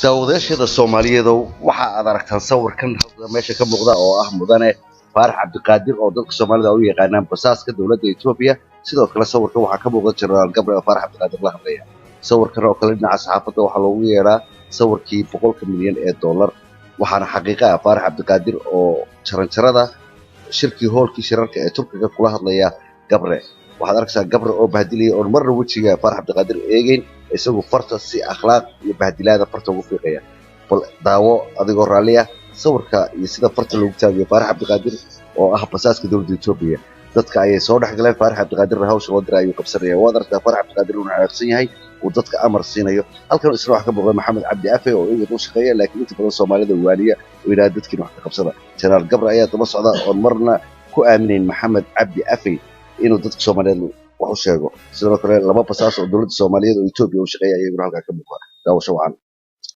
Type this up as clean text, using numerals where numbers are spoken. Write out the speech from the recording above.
daawadayaashada Soomaaliyeed waxa aad aragtaan sawirkan halka meesha ka muuqda oo ah mudane Faarax Cabdiqaadir oo dadka Soomaalida u yaqaanaan basaaska dawladda Itoobiya sidoo kale sawirkan waxa ka muuqda Generaal Gabriel Faarax Cabdiqaadir la hadlaya sawirkan oo kale dhinaca saxaafadda waxa loogu yeeraa sawirkii 100 milyan ee dollar waxaana xaqiiqa ah Faarax Cabdiqaadir oo jaranjarada shirkii hoolkii shirarka ee Turkiga kula hadlaya Gabriel waxaad arkaysaa Gabriel oo bahdilay oo marna wajiga Faarax Cabdiqaadir eegayn isagu farta si akhlaaq iyo bahdilaada farta ugu fiiqaya bal daawo adigoo raaliya sawirka iyo sida farta loogu taagiyo Faarax Cabdiqaadir oo ah basaaska dawladda Itoobiya dadka ay soo dhaxgaleen Faarax Cabdiqaadir hawsha loo diray ayuu qabsanaya waad aragtaa Faarax Cabdiqaadir uu naxariisan yahay uu dadka amar siinayo halkan isla wax ka muuqda Maxamed Cabdi Afe oo iyaga u shaqeeya laakiin inta badan Soomaalida waaliya oo ilaa dadkii wax ka qabsada Generaal Gabriel ayaa daba socda oo marna ku aamineen Maxamed Cabdi Afe inuu dadka Soomaaliyeed wax u sheego sidoo kale laba basaas oo dawladda Soomaaliyeed oo Itoobiya u shaqeeya ayay halka ka muuqda daawasho wacan